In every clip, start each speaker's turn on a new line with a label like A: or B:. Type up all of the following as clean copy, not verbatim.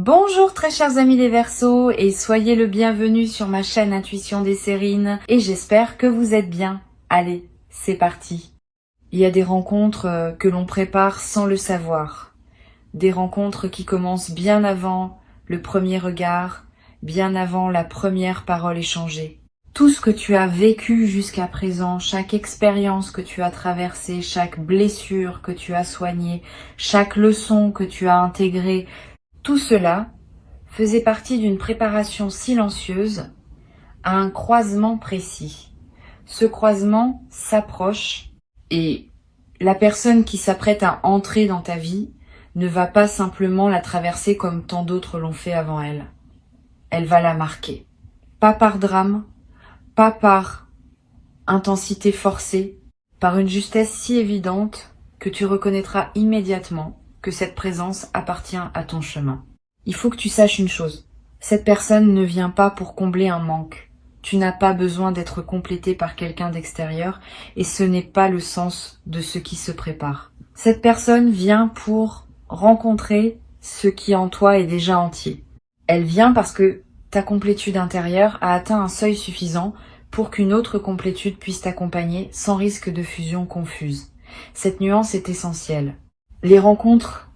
A: Bonjour très chers amis les Verseaux et soyez le bienvenu sur ma chaîne Intuition des Sérines et j'espère que vous êtes bien. Allez, c'est parti. Il y a des rencontres que l'on prépare sans le savoir. Des rencontres qui commencent bien avant le premier regard, bien avant la première parole échangée. Tout ce que tu as vécu jusqu'à présent, chaque expérience que tu as traversée, chaque blessure que tu as soignée, chaque leçon que tu as intégrée, tout cela faisait partie d'une préparation silencieuse à un croisement précis. Ce croisement s'approche et la personne qui s'apprête à entrer dans ta vie ne va pas simplement la traverser comme tant d'autres l'ont fait avant elle. Elle va la marquer. Pas par drame, pas par intensité forcée, par une justesse si évidente que tu reconnaîtras immédiatement que cette présence appartient à ton chemin. Il faut que tu saches une chose, cette personne ne vient pas pour combler un manque. Tu n'as pas besoin d'être complété par quelqu'un d'extérieur et ce n'est pas le sens de ce qui se prépare. Cette personne vient pour rencontrer ce qui en toi est déjà entier. Elle vient parce que ta complétude intérieure a atteint un seuil suffisant pour qu'une autre complétude puisse t'accompagner sans risque de fusion confuse. Cette nuance est essentielle. Les rencontres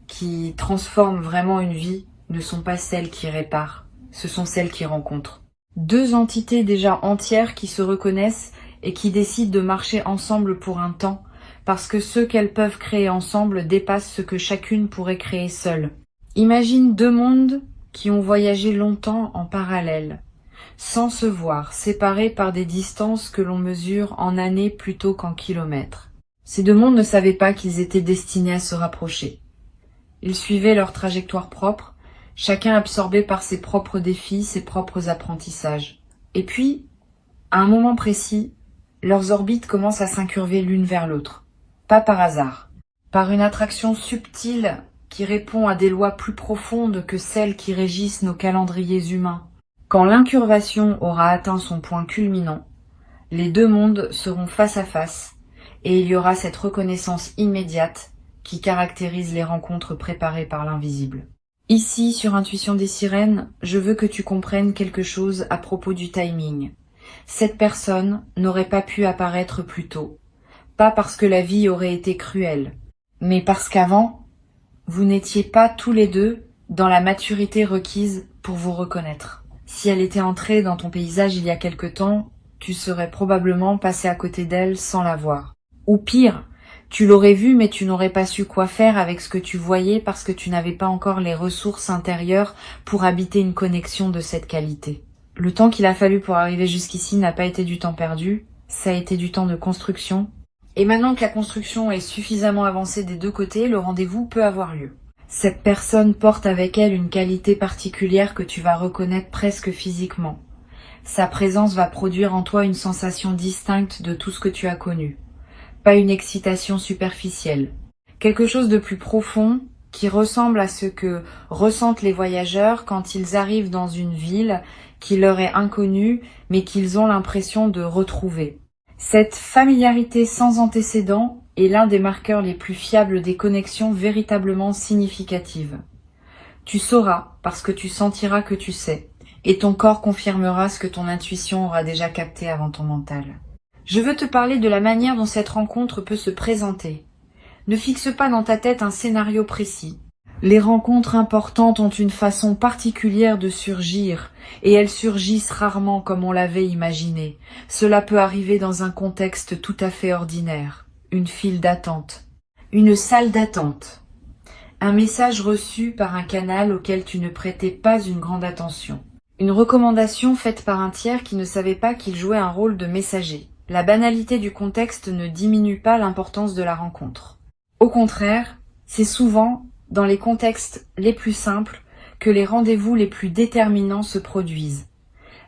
A: qui transforment vraiment une vie ne sont pas celles qui réparent, ce sont celles qui rencontrent. Deux entités déjà entières qui se reconnaissent et qui décident de marcher ensemble pour un temps, parce que ce qu'elles peuvent créer ensemble dépasse ce que chacune pourrait créer seule. Imagine deux mondes qui ont voyagé longtemps en parallèle, sans se voir, séparés par des distances que l'on mesure en années plutôt qu'en kilomètres. Ces deux mondes ne savaient pas qu'ils étaient destinés à se rapprocher. Ils suivaient leur trajectoire propre, chacun absorbé par ses propres défis, ses propres apprentissages. Et puis, à un moment précis, leurs orbites commencent à s'incurver l'une vers l'autre. Pas par hasard, par une attraction subtile qui répond à des lois plus profondes que celles qui régissent nos calendriers humains. Quand l'incurvation aura atteint son point culminant, les deux mondes seront face à face et il y aura cette reconnaissance immédiate qui caractérise les rencontres préparées par l'invisible. Ici, sur Intuition des Sirènes, je veux que tu comprennes quelque chose à propos du timing. Cette personne n'aurait pas pu apparaître plus tôt, pas parce que la vie aurait été cruelle, mais parce qu'avant, vous n'étiez pas tous les deux dans la maturité requise pour vous reconnaître. Si elle était entrée dans ton paysage il y a quelque temps, tu serais probablement passé à côté d'elle sans la voir. Ou pire, tu l'aurais vue mais tu n'aurais pas su quoi faire avec ce que tu voyais parce que tu n'avais pas encore les ressources intérieures pour habiter une connexion de cette qualité. Le temps qu'il a fallu pour arriver jusqu'ici n'a pas été du temps perdu, ça a été du temps de construction. Et maintenant que la construction est suffisamment avancée des deux côtés, le rendez-vous peut avoir lieu. Cette personne porte avec elle une qualité particulière que tu vas reconnaître presque physiquement. Sa présence va produire en toi une sensation distincte de tout ce que tu as connu. Pas une excitation superficielle. Quelque chose de plus profond qui ressemble à ce que ressentent les voyageurs quand ils arrivent dans une ville qui leur est inconnue mais qu'ils ont l'impression de retrouver. Cette familiarité sans antécédent est l'un des marqueurs les plus fiables des connexions véritablement significatives. Tu sauras parce que tu sentiras que tu sais, et ton corps confirmera ce que ton intuition aura déjà capté avant ton mental. Je veux te parler de la manière dont cette rencontre peut se présenter. Ne fixe pas dans ta tête un scénario précis. Les rencontres importantes ont une façon particulière de surgir, et elles surgissent rarement comme on l'avait imaginé. Cela peut arriver dans un contexte tout à fait ordinaire. Une file d'attente. Une salle d'attente. Un message reçu par un canal auquel tu ne prêtais pas une grande attention. Une recommandation faite par un tiers qui ne savait pas qu'il jouait un rôle de messager. La banalité du contexte ne diminue pas l'importance de la rencontre. Au contraire, c'est souvent dans les contextes les plus simples que les rendez-vous les plus déterminants se produisent.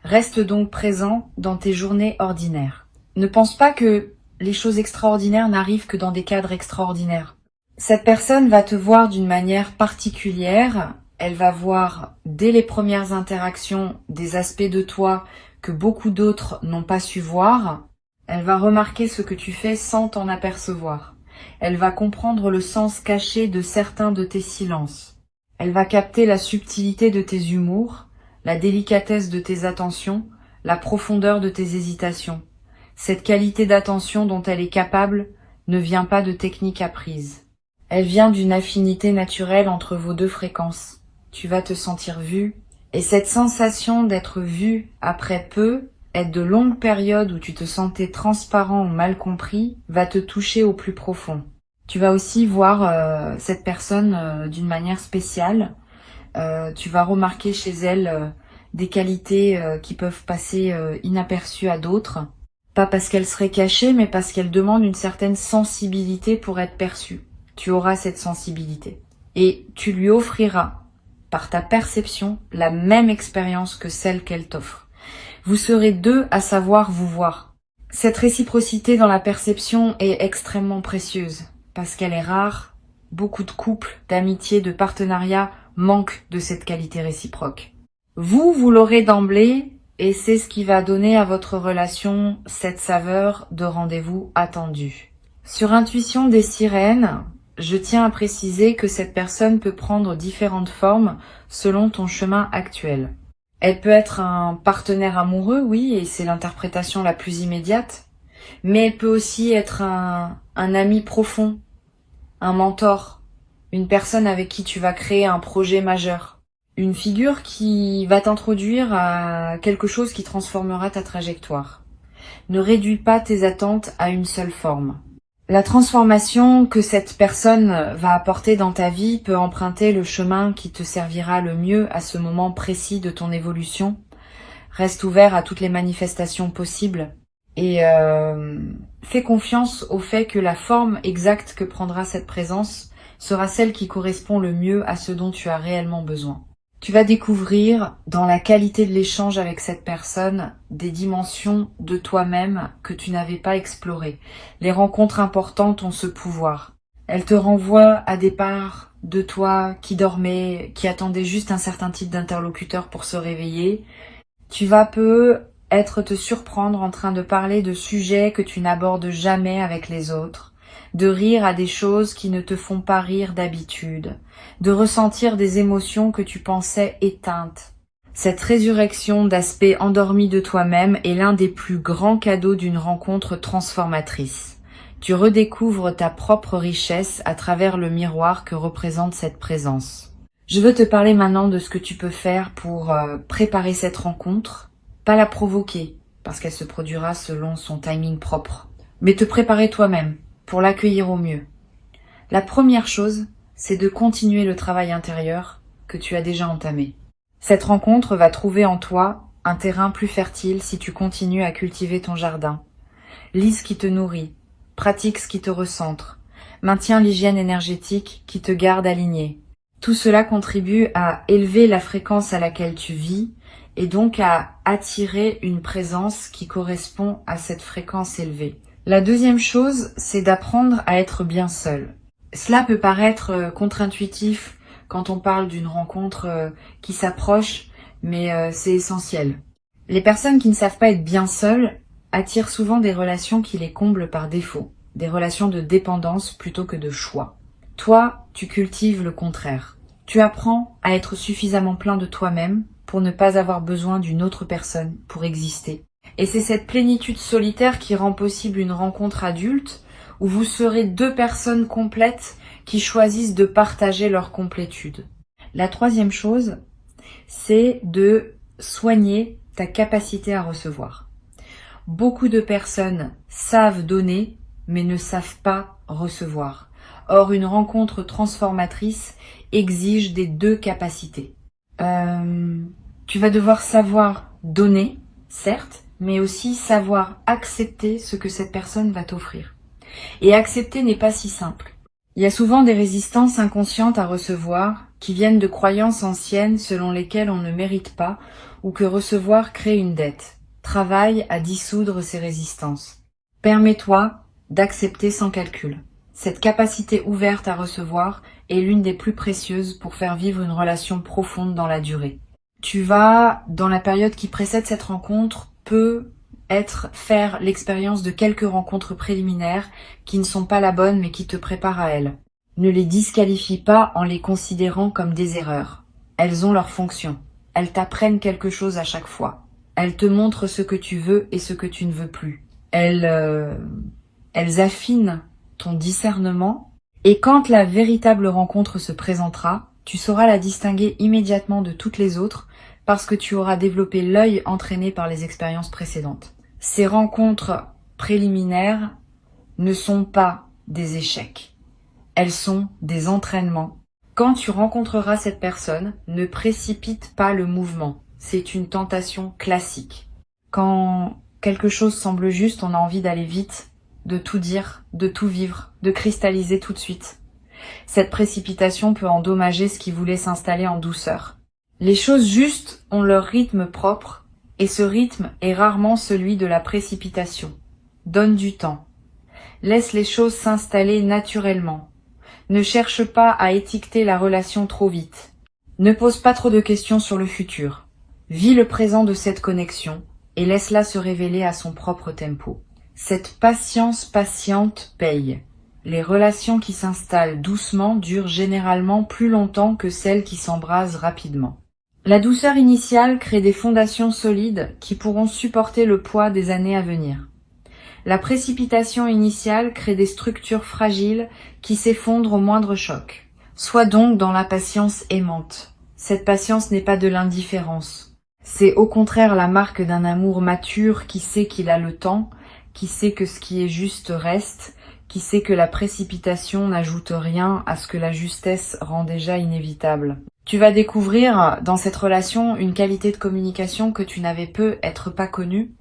A: Reste donc présent dans tes journées ordinaires. Ne pense pas que les choses extraordinaires n'arrivent que dans des cadres extraordinaires. Cette personne va te voir d'une manière particulière, elle va voir dès les premières interactions des aspects de toi que beaucoup d'autres n'ont pas su voir. Elle va remarquer ce que tu fais sans t'en apercevoir. Elle va comprendre le sens caché de certains de tes silences. Elle va capter la subtilité de tes humours, la délicatesse de tes attentions, la profondeur de tes hésitations. Cette qualité d'attention dont elle est capable ne vient pas de techniques apprises. Elle vient d'une affinité naturelle entre vos deux fréquences. Tu vas te sentir vu, et cette sensation d'être vu après peu, être de longues périodes où tu te sentais transparent ou mal compris, va te toucher au plus profond. Tu vas aussi voir cette personne d'une manière spéciale. Tu vas remarquer chez elle des qualités qui peuvent passer inaperçues à d'autres. Pas parce qu'elle serait cachée, mais parce qu'elle demande une certaine sensibilité pour être perçue. Tu auras cette sensibilité. Et tu lui offriras, par ta perception, la même expérience que celle qu'elle t'offre. Vous serez deux à savoir vous voir. Cette réciprocité dans la perception est extrêmement précieuse, parce qu'elle est rare. Beaucoup de couples, d'amitiés, de partenariats manquent de cette qualité réciproque. Vous l'aurez d'emblée, et c'est ce qui va donner à votre relation cette saveur de rendez-vous attendu. Sur Intuition des sirènes, je tiens à préciser que cette personne peut prendre différentes formes selon ton chemin actuel. Elle peut être un partenaire amoureux, oui, et c'est l'interprétation la plus immédiate, mais elle peut aussi être un ami profond, un mentor, une personne avec qui tu vas créer un projet majeur. Une figure qui va t'introduire à quelque chose qui transformera ta trajectoire. Ne réduis pas tes attentes à une seule forme. La transformation que cette personne va apporter dans ta vie peut emprunter le chemin qui te servira le mieux à ce moment précis de ton évolution. Reste ouvert à toutes les manifestations possibles et fais confiance au fait que la forme exacte que prendra cette présence sera celle qui correspond le mieux à ce dont tu as réellement besoin. Tu vas découvrir, dans la qualité de l'échange avec cette personne, des dimensions de toi-même que tu n'avais pas explorées. Les rencontres importantes ont ce pouvoir. Elles te renvoient à des parts de toi qui dormaient, qui attendaient juste un certain type d'interlocuteur pour se réveiller. Tu vas peut-être te surprendre en train de parler de sujets que tu n'abordes jamais avec les autres, de rire à des choses qui ne te font pas rire d'habitude, de ressentir des émotions que tu pensais éteintes. Cette résurrection d'aspect endormi de toi-même est l'un des plus grands cadeaux d'une rencontre transformatrice. Tu redécouvres ta propre richesse à travers le miroir que représente cette présence. Je veux te parler maintenant de ce que tu peux faire pour préparer cette rencontre, pas la provoquer, parce qu'elle se produira selon son timing propre, mais te préparer toi-même pour l'accueillir au mieux. La première chose, c'est de continuer le travail intérieur que tu as déjà entamé. Cette rencontre va trouver en toi un terrain plus fertile si tu continues à cultiver ton jardin. Lis ce qui te nourrit, pratique ce qui te recentre, maintiens l'hygiène énergétique qui te garde aligné. Tout cela contribue à élever la fréquence à laquelle tu vis et donc à attirer une présence qui correspond à cette fréquence élevée. La deuxième chose, c'est d'apprendre à être bien seul. Cela peut paraître contre-intuitif quand on parle d'une rencontre qui s'approche, mais c'est essentiel. Les personnes qui ne savent pas être bien seules attirent souvent des relations qui les comblent par défaut, des relations de dépendance plutôt que de choix. Toi, tu cultives le contraire. Tu apprends à être suffisamment plein de toi-même pour ne pas avoir besoin d'une autre personne pour exister. Et c'est cette plénitude solitaire qui rend possible une rencontre adulte où vous serez deux personnes complètes qui choisissent de partager leur complétude. La troisième chose, c'est de soigner ta capacité à recevoir. Beaucoup de personnes savent donner, mais ne savent pas recevoir. Or, une rencontre transformatrice exige des deux capacités. Tu vas devoir savoir donner, certes, mais aussi savoir accepter ce que cette personne va t'offrir. Et accepter n'est pas si simple. Il y a souvent des résistances inconscientes à recevoir qui viennent de croyances anciennes selon lesquelles on ne mérite pas ou que recevoir crée une dette. Travaille à dissoudre ces résistances. Permets-toi d'accepter sans calcul. Cette capacité ouverte à recevoir est l'une des plus précieuses pour faire vivre une relation profonde dans la durée. Tu vas, dans la période qui précède cette rencontre, faire l'expérience de quelques rencontres préliminaires qui ne sont pas la bonne mais qui te préparent à elle. Ne les disqualifie pas en les considérant comme des erreurs. Elles ont leur fonction. Elles t'apprennent quelque chose à chaque fois. Elles te montrent ce que tu veux et ce que tu ne veux plus. Elles affinent ton discernement. Et quand la véritable rencontre se présentera, tu sauras la distinguer immédiatement de toutes les autres parce que tu auras développé l'œil entraîné par les expériences précédentes. Ces rencontres préliminaires ne sont pas des échecs. Elles sont des entraînements. Quand tu rencontreras cette personne, ne précipite pas le mouvement. C'est une tentation classique. Quand quelque chose semble juste, on a envie d'aller vite, de tout dire, de tout vivre, de cristalliser tout de suite. Cette précipitation peut endommager ce qui voulait s'installer en douceur. Les choses justes ont leur rythme propre, et ce rythme est rarement celui de la précipitation. Donne du temps. Laisse les choses s'installer naturellement. Ne cherche pas à étiqueter la relation trop vite. Ne pose pas trop de questions sur le futur. Vis le présent de cette connexion et laisse-la se révéler à son propre tempo. Cette patience patiente paye. Les relations qui s'installent doucement durent généralement plus longtemps que celles qui s'embrasent rapidement. La douceur initiale crée des fondations solides qui pourront supporter le poids des années à venir. La précipitation initiale crée des structures fragiles qui s'effondrent au moindre choc. Sois donc dans la patience aimante. Cette patience n'est pas de l'indifférence. C'est au contraire la marque d'un amour mature qui sait qu'il a le temps, qui sait que ce qui est juste reste, qui sait que la précipitation n'ajoute rien à ce que la justesse rend déjà inévitable. Tu vas découvrir dans cette relation une qualité de communication que tu n'avais peut-être pas connue.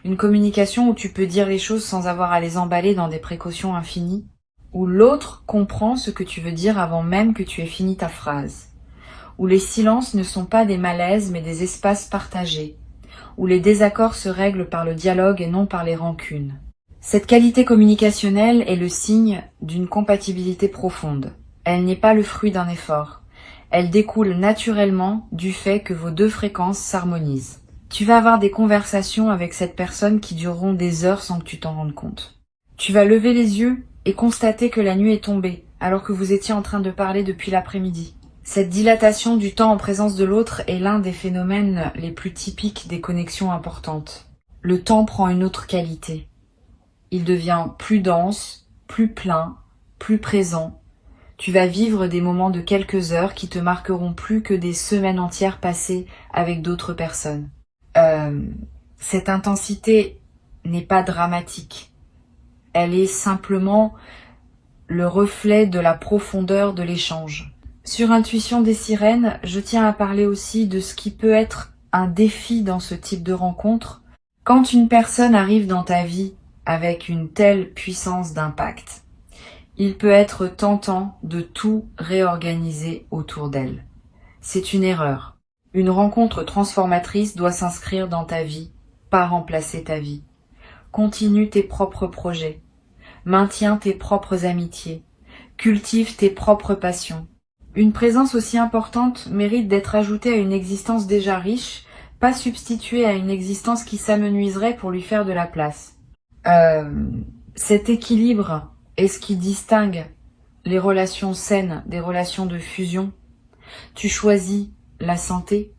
A: Une communication où tu peux dire les choses sans avoir à les emballer dans des précautions infinies, où l'autre comprend ce que tu veux dire avant même que tu aies fini ta phrase, où les silences ne sont pas des malaises mais des espaces partagés, où les désaccords se règlent par le dialogue et non par les rancunes. Cette qualité communicationnelle est le signe d'une compatibilité profonde. Elle n'est pas le fruit d'un effort. Elle découle naturellement du fait que vos deux fréquences s'harmonisent. Tu vas avoir des conversations avec cette personne qui dureront des heures sans que tu t'en rendes compte. Tu vas lever les yeux et constater que la nuit est tombée, alors que vous étiez en train de parler depuis l'après-midi. Cette dilatation du temps en présence de l'autre est l'un des phénomènes les plus typiques des connexions importantes. Le temps prend une autre qualité. Il devient plus dense, plus plein, plus présent. Tu vas vivre des moments de quelques heures qui te marqueront plus que des semaines entières passées avec d'autres personnes. Cette intensité n'est pas dramatique. Elle est simplement le reflet de la profondeur de l'échange. Sur Intuition des sirènes, je tiens à parler aussi de ce qui peut être un défi dans ce type de rencontre. Quand une personne arrive dans ta vie avec une telle puissance d'impact, il peut être tentant de tout réorganiser autour d'elle. C'est une erreur. Une rencontre transformatrice doit s'inscrire dans ta vie, pas remplacer ta vie. Continue tes propres projets. Maintiens tes propres amitiés. Cultive tes propres passions. Une présence aussi importante mérite d'être ajoutée à une existence déjà riche, pas substituée à une existence qui s'amenuiserait pour lui faire de la place. Cet équilibre est ce qui distingue les relations saines des relations de fusion. Tu choisis la santé.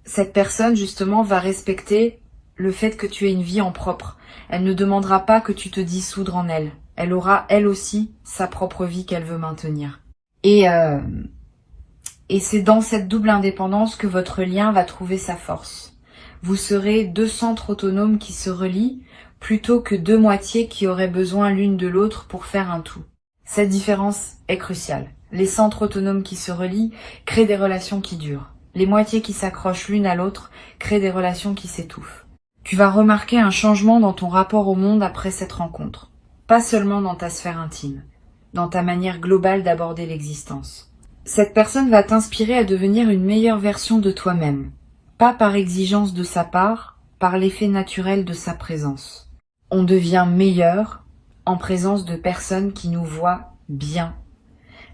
A: Cette personne, justement, va respecter le fait que tu aies une vie en propre. Elle ne demandera pas que tu te dissoudres en elle. Elle aura, elle aussi, sa propre vie qu'elle veut maintenir. Et c'est dans cette double indépendance que votre lien va trouver sa force. Vous serez deux centres autonomes qui se relient, plutôt que deux moitiés qui auraient besoin l'une de l'autre pour faire un tout. Cette différence est cruciale. Les centres autonomes qui se relient créent des relations qui durent. Les moitiés qui s'accrochent l'une à l'autre créent des relations qui s'étouffent. Tu vas remarquer un changement dans ton rapport au monde après cette rencontre. Pas seulement dans ta sphère intime, dans ta manière globale d'aborder l'existence. Cette personne va t'inspirer à devenir une meilleure version de toi-même. Pas par exigence de sa part, par l'effet naturel de sa présence. On devient meilleur en présence de personnes qui nous voient bien.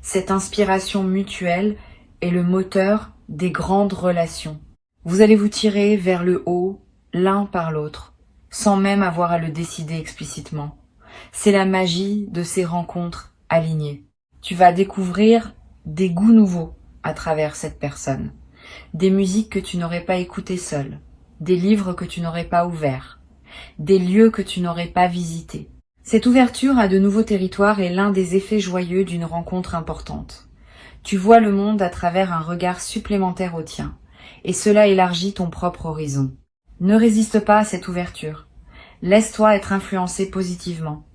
A: Cette inspiration mutuelle est le moteur des grandes relations. Vous allez vous tirer vers le haut, l'un par l'autre, sans même avoir à le décider explicitement. C'est la magie de ces rencontres alignés. Tu vas découvrir des goûts nouveaux à travers cette personne, des musiques que tu n'aurais pas écoutées seule, des livres que tu n'aurais pas ouverts, des lieux que tu n'aurais pas visités. Cette ouverture à de nouveaux territoires est l'un des effets joyeux d'une rencontre importante. Tu vois le monde à travers un regard supplémentaire au tien, et cela élargit ton propre horizon. Ne résiste pas à cette ouverture. Laisse-toi être influencé positivement,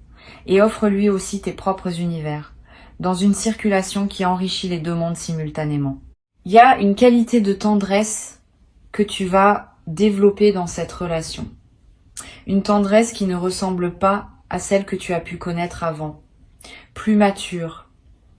A: et offre-lui aussi tes propres univers, dans une circulation qui enrichit les deux mondes simultanément. Il y a une qualité de tendresse que tu vas développer dans cette relation. Une tendresse qui ne ressemble pas à celle que tu as pu connaître avant. Plus mature,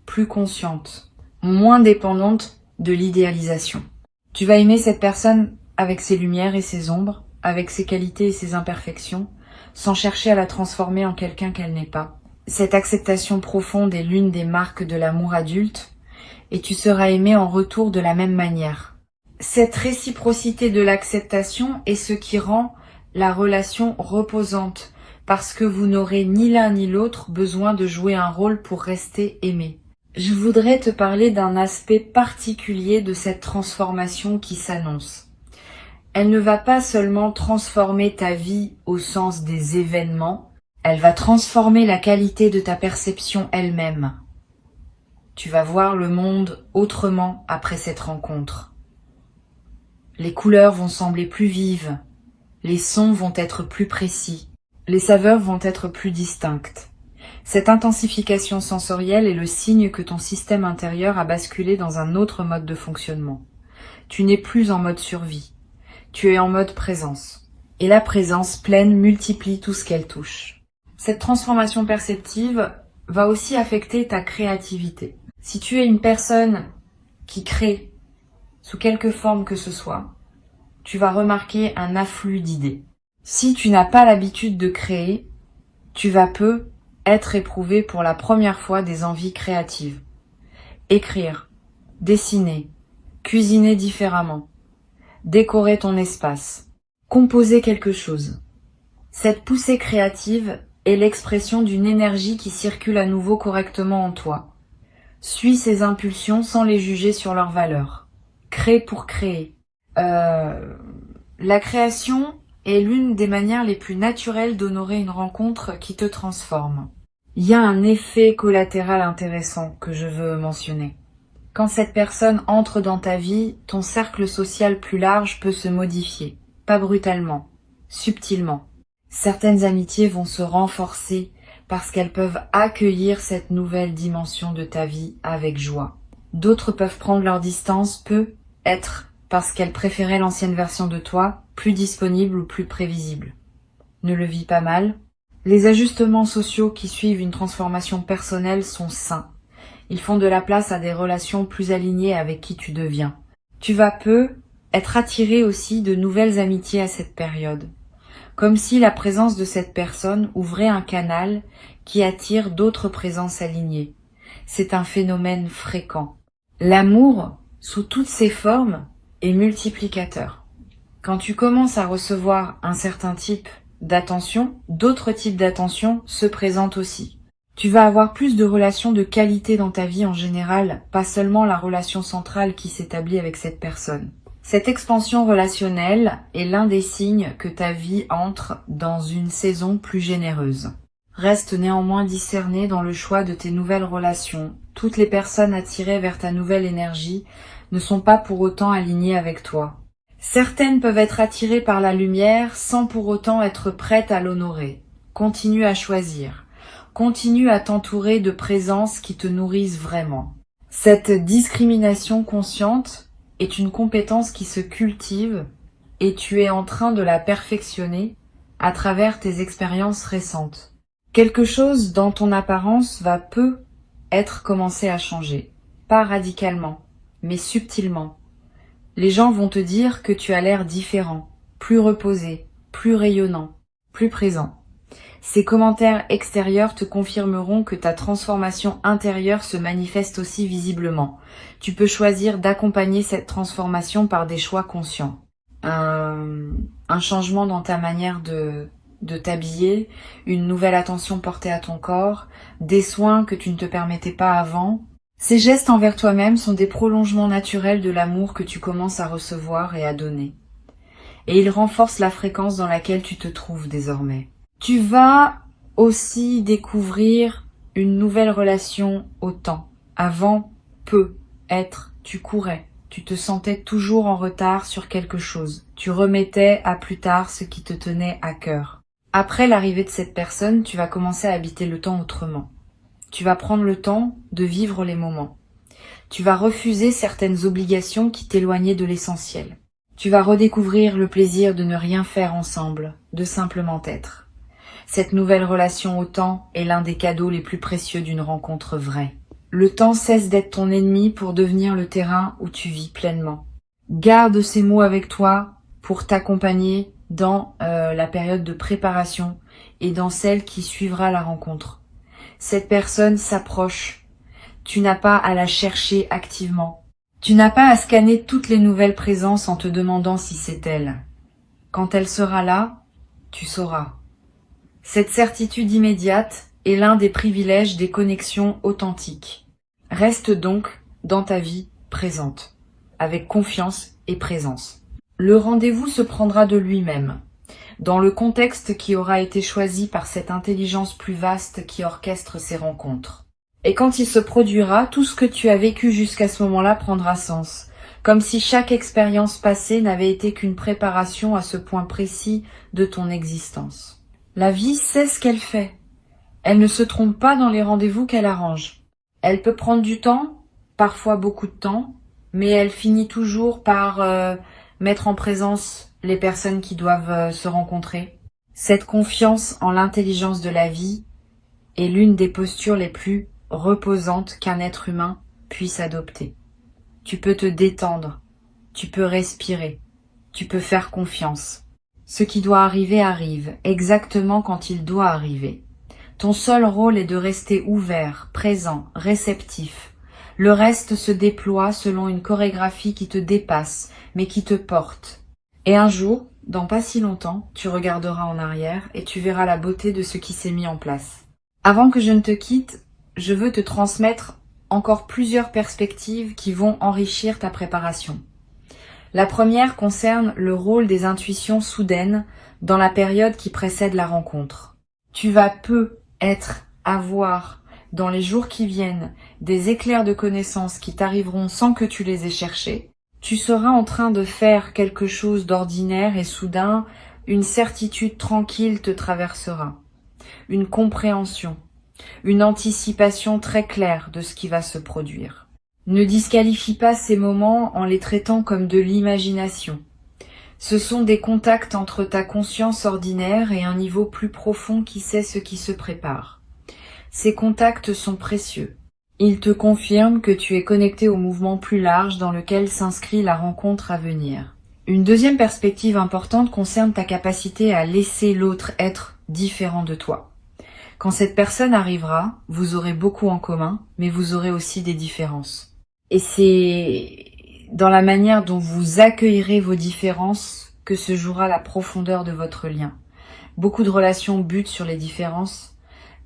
A: plus consciente, moins dépendante de l'idéalisation. Tu vas aimer cette personne avec ses lumières et ses ombres, avec ses qualités et ses imperfections, sans chercher à la transformer en quelqu'un qu'elle n'est pas. Cette acceptation profonde est l'une des marques de l'amour adulte, et tu seras aimé en retour de la même manière. Cette réciprocité de l'acceptation est ce qui rend la relation reposante, parce que vous n'aurez ni l'un ni l'autre besoin de jouer un rôle pour rester aimé. Je voudrais te parler d'un aspect particulier de cette transformation qui s'annonce. Elle ne va pas seulement transformer ta vie au sens des événements, elle va transformer la qualité de ta perception elle-même. Tu vas voir le monde autrement après cette rencontre. Les couleurs vont sembler plus vives, les sons vont être plus précis, les saveurs vont être plus distinctes. Cette intensification sensorielle est le signe que ton système intérieur a basculé dans un autre mode de fonctionnement. Tu n'es plus en mode survie, tu es en mode présence. Et la présence pleine multiplie tout ce qu'elle touche. Cette transformation perceptive va aussi affecter ta créativité. Si tu es une personne qui crée sous quelque forme que ce soit, tu vas remarquer un afflux d'idées. Si tu n'as pas l'habitude de créer, tu vas peu être éprouvé pour la première fois des envies créatives. Écrire, dessiner, cuisiner différemment, décorer ton espace, composer quelque chose. Cette poussée créative est l'expression d'une énergie qui circule à nouveau correctement en toi. Suis ces impulsions sans les juger sur leur valeur. Crée pour créer. La création est l'une des manières les plus naturelles d'honorer une rencontre qui te transforme. Il y a un effet collatéral intéressant que je veux mentionner. Quand cette personne entre dans ta vie, ton cercle social plus large peut se modifier. Pas brutalement, subtilement. Certaines amitiés vont se renforcer parce qu'elles peuvent accueillir cette nouvelle dimension de ta vie avec joie. D'autres peuvent prendre leur distance, peut être parce qu'elles préféraient l'ancienne version de toi, plus disponible ou plus prévisible. Ne le vis pas mal. Les ajustements sociaux qui suivent une transformation personnelle sont sains. Ils font de la place à des relations plus alignées avec qui tu deviens. Tu vas peu être attiré aussi de nouvelles amitiés à cette période. Comme si la présence de cette personne ouvrait un canal qui attire d'autres présences alignées. C'est un phénomène fréquent. L'amour, sous toutes ses formes, est multiplicateur. Quand tu commences à recevoir un certain type d'attention, d'autres types d'attention se présentent aussi. Tu vas avoir plus de relations de qualité dans ta vie en général, pas seulement la relation centrale qui s'établit avec cette personne. Cette expansion relationnelle est l'un des signes que ta vie entre dans une saison plus généreuse. Reste néanmoins discerné dans le choix de tes nouvelles relations. Toutes les personnes attirées vers ta nouvelle énergie ne sont pas pour autant alignées avec toi. Certaines peuvent être attirées par la lumière sans pour autant être prêtes à l'honorer. Continue à choisir. Continue à t'entourer de présences qui te nourrissent vraiment. Cette discrimination consciente est une compétence qui se cultive et tu es en train de la perfectionner à travers tes expériences récentes. Quelque chose dans ton apparence va peu être commencé à changer. Pas radicalement, mais subtilement. Les gens vont te dire que tu as l'air différent, plus reposé, plus rayonnant, plus présent. Ces commentaires extérieurs te confirmeront que ta transformation intérieure se manifeste aussi visiblement. Tu peux choisir d'accompagner cette transformation par des choix conscients. Un changement dans ta manière de t'habiller, une nouvelle attention portée à ton corps, des soins que tu ne te permettais pas avant. Ces gestes envers toi-même sont des prolongements naturels de l'amour que tu commences à recevoir et à donner. Et ils renforcent la fréquence dans laquelle tu te trouves désormais. Tu vas aussi découvrir une nouvelle relation au temps. Avant, tu courais. Tu te sentais toujours en retard sur quelque chose. Tu remettais à plus tard ce qui te tenait à cœur. Après l'arrivée de cette personne, tu vas commencer à habiter le temps autrement. Tu vas prendre le temps de vivre les moments. Tu vas refuser certaines obligations qui t'éloignaient de l'essentiel. Tu vas redécouvrir le plaisir de ne rien faire ensemble, de simplement être. Cette nouvelle relation au temps est l'un des cadeaux les plus précieux d'une rencontre vraie. Le temps cesse d'être ton ennemi pour devenir le terrain où tu vis pleinement. Garde ces mots avec toi pour t'accompagner dans la période de préparation et dans celle qui suivra la rencontre. Cette personne s'approche. Tu n'as pas à la chercher activement. Tu n'as pas à scanner toutes les nouvelles présences en te demandant si c'est elle. Quand elle sera là, tu sauras. Cette certitude immédiate est l'un des privilèges des connexions authentiques. Reste donc dans ta vie présente, avec confiance et présence. Le rendez-vous se prendra de lui-même, dans le contexte qui aura été choisi par cette intelligence plus vaste qui orchestre ces rencontres. Et quand il se produira, tout ce que tu as vécu jusqu'à ce moment-là prendra sens, comme si chaque expérience passée n'avait été qu'une préparation à ce point précis de ton existence. La vie sait ce qu'elle fait. Elle ne se trompe pas dans les rendez-vous qu'elle arrange. Elle peut prendre du temps, parfois beaucoup de temps, mais elle finit toujours par mettre en présence les personnes qui doivent se rencontrer. Cette confiance en l'intelligence de la vie est l'une des postures les plus reposantes qu'un être humain puisse adopter. Tu peux te détendre, tu peux respirer, tu peux faire confiance. Ce qui doit arriver arrive, exactement quand il doit arriver. Ton seul rôle est de rester ouvert, présent, réceptif. Le reste se déploie selon une chorégraphie qui te dépasse, mais qui te porte. Et un jour, dans pas si longtemps, tu regarderas en arrière et tu verras la beauté de ce qui s'est mis en place. Avant que je ne te quitte, je veux te transmettre encore plusieurs perspectives qui vont enrichir ta préparation. La première concerne le rôle des intuitions soudaines dans la période qui précède la rencontre. Tu vas avoir, dans les jours qui viennent, des éclairs de connaissances qui t'arriveront sans que tu les aies cherchés. Tu seras en train de faire quelque chose d'ordinaire et soudain, une certitude tranquille te traversera. Une compréhension, une anticipation très claire de ce qui va se produire. Ne disqualifie pas ces moments en les traitant comme de l'imagination. Ce sont des contacts entre ta conscience ordinaire et un niveau plus profond qui sait ce qui se prépare. Ces contacts sont précieux. Ils te confirment que tu es connecté au mouvement plus large dans lequel s'inscrit la rencontre à venir. Une deuxième perspective importante concerne ta capacité à laisser l'autre être différent de toi. Quand cette personne arrivera, vous aurez beaucoup en commun, mais vous aurez aussi des différences. Et c'est dans la manière dont vous accueillerez vos différences que se jouera la profondeur de votre lien. Beaucoup de relations butent sur les différences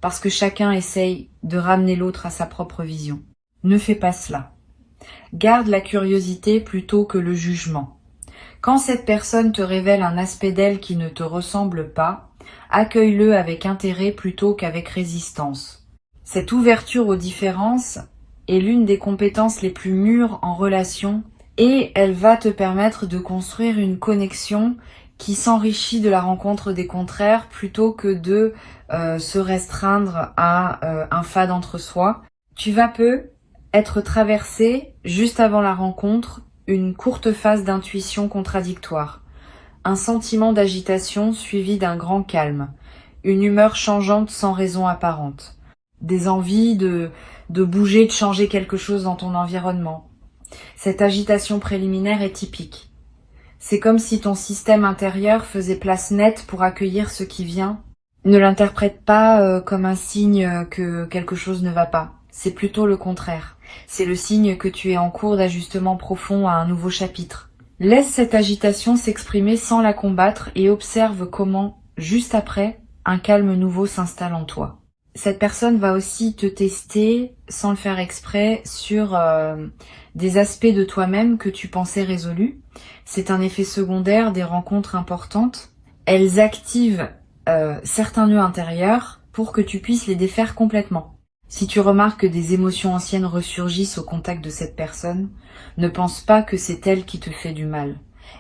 A: parce que chacun essaye de ramener l'autre à sa propre vision. Ne fais pas cela. Garde la curiosité plutôt que le jugement. Quand cette personne te révèle un aspect d'elle qui ne te ressemble pas, accueille-le avec intérêt plutôt qu'avec résistance. Cette ouverture aux différences est l'une des compétences les plus mûres en relation et elle va te permettre de construire une connexion qui s'enrichit de la rencontre des contraires plutôt que de se restreindre à un fade entre soi. Tu vas être traversé, juste avant la rencontre, une courte phase d'intuition contradictoire. Un sentiment d'agitation suivi d'un grand calme, une humeur changeante sans raison apparente, des envies de bouger, de changer quelque chose dans ton environnement. Cette agitation préliminaire est typique. C'est comme si ton système intérieur faisait place nette pour accueillir ce qui vient. Ne l'interprète pas comme un signe que quelque chose ne va pas. C'est plutôt le contraire. C'est le signe que tu es en cours d'ajustement profond à un nouveau chapitre. Laisse cette agitation s'exprimer sans la combattre et observe comment juste après, un calme nouveau s'installe en toi. Cette personne va aussi te tester, sans le faire exprès, sur des aspects de toi-même que tu pensais résolus. C'est un effet secondaire des rencontres importantes. Elles activent certains nœuds intérieurs pour que tu puisses les défaire complètement. Si tu remarques que des émotions anciennes ressurgissent au contact de cette personne, ne pense pas que c'est elle qui te fait du mal.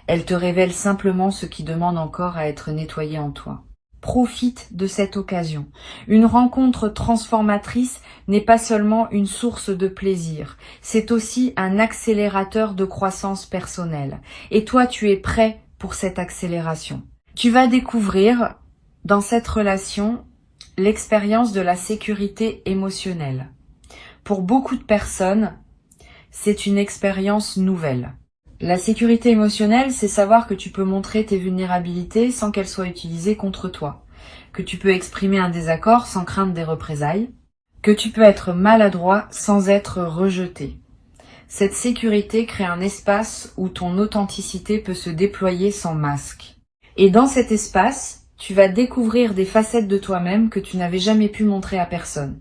A: Elle te révèle simplement ce qui demande encore à être nettoyé en toi. Profite de cette occasion. Une rencontre transformatrice n'est pas seulement une source de plaisir, c'est aussi un accélérateur de croissance personnelle. Et toi, tu es prêt pour cette accélération. Tu vas découvrir dans cette relation l'expérience de la sécurité émotionnelle. Pour beaucoup de personnes, c'est une expérience nouvelle. La sécurité émotionnelle, c'est savoir que tu peux montrer tes vulnérabilités sans qu'elles soient utilisées contre toi, que tu peux exprimer un désaccord sans craindre des représailles, que tu peux être maladroit sans être rejeté. Cette sécurité crée un espace où ton authenticité peut se déployer sans masque. Et dans cet espace, tu vas découvrir des facettes de toi-même que tu n'avais jamais pu montrer à personne,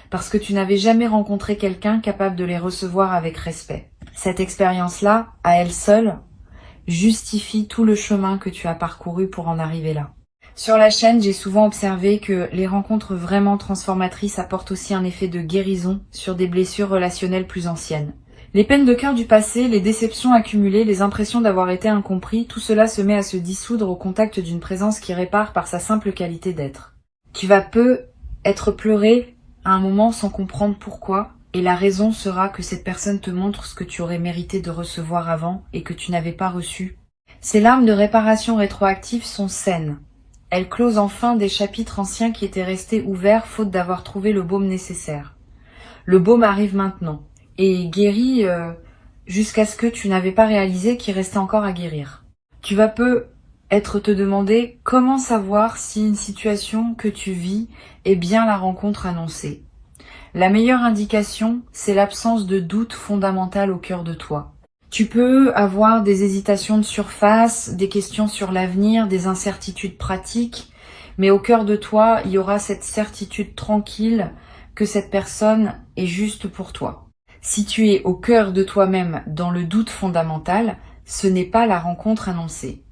A: parce que tu n'avais jamais rencontré quelqu'un capable de les recevoir avec respect. Cette expérience-là, à elle seule, justifie tout le chemin que tu as parcouru pour en arriver là. Sur la chaîne, j'ai souvent observé que les rencontres vraiment transformatrices apportent aussi un effet de guérison sur des blessures relationnelles plus anciennes. Les peines de cœur du passé, les déceptions accumulées, les impressions d'avoir été incompris, tout cela se met à se dissoudre au contact d'une présence qui répare par sa simple qualité d'être. Tu vas peu être pleuré à un moment sans comprendre pourquoi, et la raison sera que cette personne te montre ce que tu aurais mérité de recevoir avant et que tu n'avais pas reçu. Ces larmes de réparation rétroactive sont saines. Elles closent enfin des chapitres anciens qui étaient restés ouverts faute d'avoir trouvé le baume nécessaire. Le baume arrive maintenant et guérit jusqu'à ce que tu n'avais pas réalisé qu'il restait encore à guérir. Tu vas peu être te demander comment savoir si une situation que tu vis est bien la rencontre annoncée. La meilleure indication, c'est l'absence de doute fondamental au cœur de toi. Tu peux avoir des hésitations de surface, des questions sur l'avenir, des incertitudes pratiques, mais au cœur de toi, il y aura cette certitude tranquille que cette personne est juste pour toi. Si tu es au cœur de toi-même dans le doute fondamental, ce n'est pas la rencontre annoncée.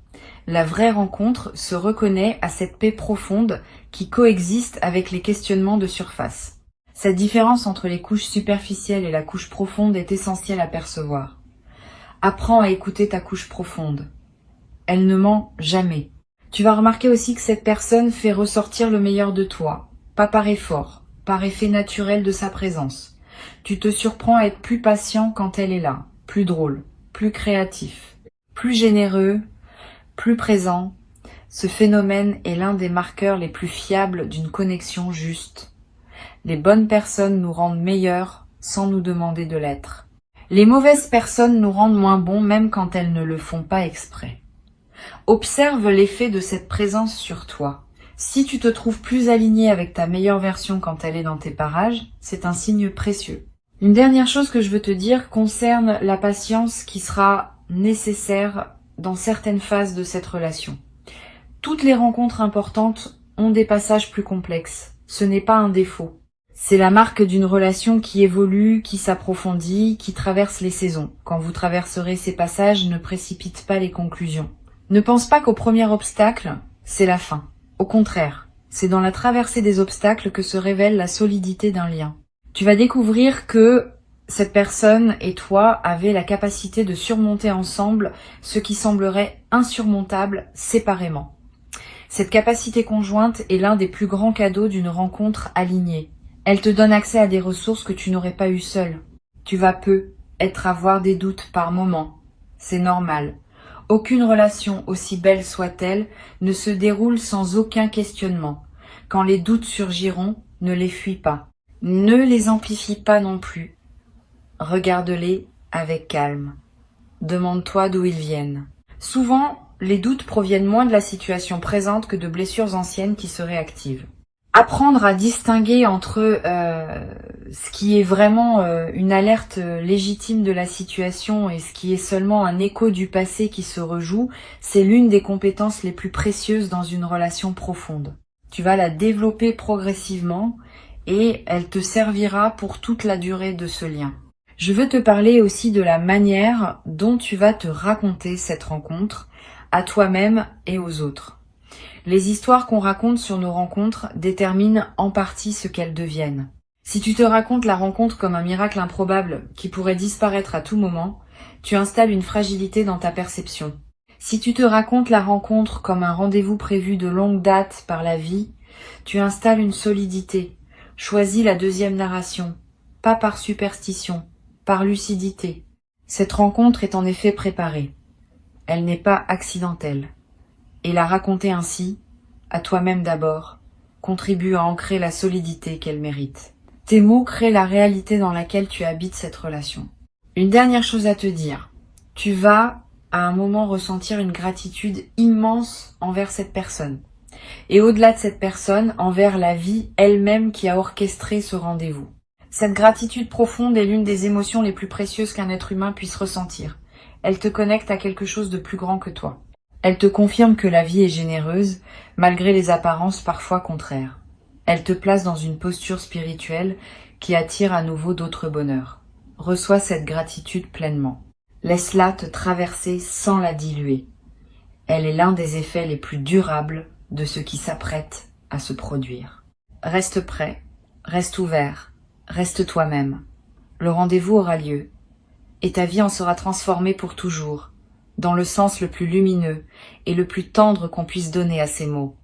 A: La vraie rencontre se reconnaît à cette paix profonde qui coexiste avec les questionnements de surface. Cette différence entre les couches superficielles et la couche profonde est essentielle à percevoir. Apprends à écouter ta couche profonde. Elle ne ment jamais. Tu vas remarquer aussi que cette personne fait ressortir le meilleur de toi, pas par effort, par effet naturel de sa présence. Tu te surprends à être plus patient quand elle est là, plus drôle, plus créatif, plus généreux, plus présent. Ce phénomène est l'un des marqueurs les plus fiables d'une connexion juste. Les bonnes personnes nous rendent meilleurs sans nous demander de l'être. Les mauvaises personnes nous rendent moins bons même quand elles ne le font pas exprès. Observe l'effet de cette présence sur toi. Si tu te trouves plus aligné avec ta meilleure version quand elle est dans tes parages, c'est un signe précieux. Une dernière chose que je veux te dire concerne la patience qui sera nécessaire dans certaines phases de cette relation. Toutes les rencontres importantes ont des passages plus complexes. Ce n'est pas un défaut. C'est la marque d'une relation qui évolue, qui s'approfondit, qui traverse les saisons. Quand vous traverserez ces passages, ne précipite pas les conclusions. Ne pense pas qu'au premier obstacle, c'est la fin. Au contraire, c'est dans la traversée des obstacles que se révèle la solidité d'un lien. Tu vas découvrir que cette personne et toi avez la capacité de surmonter ensemble ce qui semblerait insurmontable séparément. Cette capacité conjointe est l'un des plus grands cadeaux d'une rencontre alignée. Elle te donne accès à des ressources que tu n'aurais pas eues seule. Tu vas peu être à avoir des doutes par moments. C'est normal. Aucune relation, aussi belle soit-elle, ne se déroule sans aucun questionnement. Quand les doutes surgiront, ne les fuis pas. Ne les amplifie pas non plus. Regarde-les avec calme. Demande-toi d'où ils viennent. Souvent, les doutes proviennent moins de la situation présente que de blessures anciennes qui se réactivent. Apprendre à distinguer entre ce qui est vraiment une alerte légitime de la situation et ce qui est seulement un écho du passé qui se rejoue, c'est l'une des compétences les plus précieuses dans une relation profonde. Tu vas la développer progressivement et elle te servira pour toute la durée de ce lien. Je veux te parler aussi de la manière dont tu vas te raconter cette rencontre à toi-même et aux autres. Les histoires qu'on raconte sur nos rencontres déterminent en partie ce qu'elles deviennent. Si tu te racontes la rencontre comme un miracle improbable qui pourrait disparaître à tout moment, tu installes une fragilité dans ta perception. Si tu te racontes la rencontre comme un rendez-vous prévu de longue date par la vie, tu installes une solidité. Choisis la deuxième narration, pas par superstition, par lucidité. Cette rencontre est en effet préparée. Elle n'est pas accidentelle. Et la raconter ainsi, à toi-même d'abord, contribue à ancrer la solidité qu'elle mérite. Tes mots créent la réalité dans laquelle tu habites cette relation. Une dernière chose à te dire. Tu vas, à un moment, ressentir une gratitude immense envers cette personne. Et au-delà de cette personne, envers la vie elle-même qui a orchestré ce rendez-vous. Cette gratitude profonde est l'une des émotions les plus précieuses qu'un être humain puisse ressentir. Elle te connecte à quelque chose de plus grand que toi. Elle te confirme que la vie est généreuse, malgré les apparences parfois contraires. Elle te place dans une posture spirituelle qui attire à nouveau d'autres bonheurs. Reçois cette gratitude pleinement. Laisse-la te traverser sans la diluer. Elle est l'un des effets les plus durables de ce qui s'apprête à se produire. Reste prêt, reste ouvert, reste toi-même. Le rendez-vous aura lieu, et ta vie en sera transformée pour toujours, dans le sens le plus lumineux et le plus tendre qu'on puisse donner à ces mots.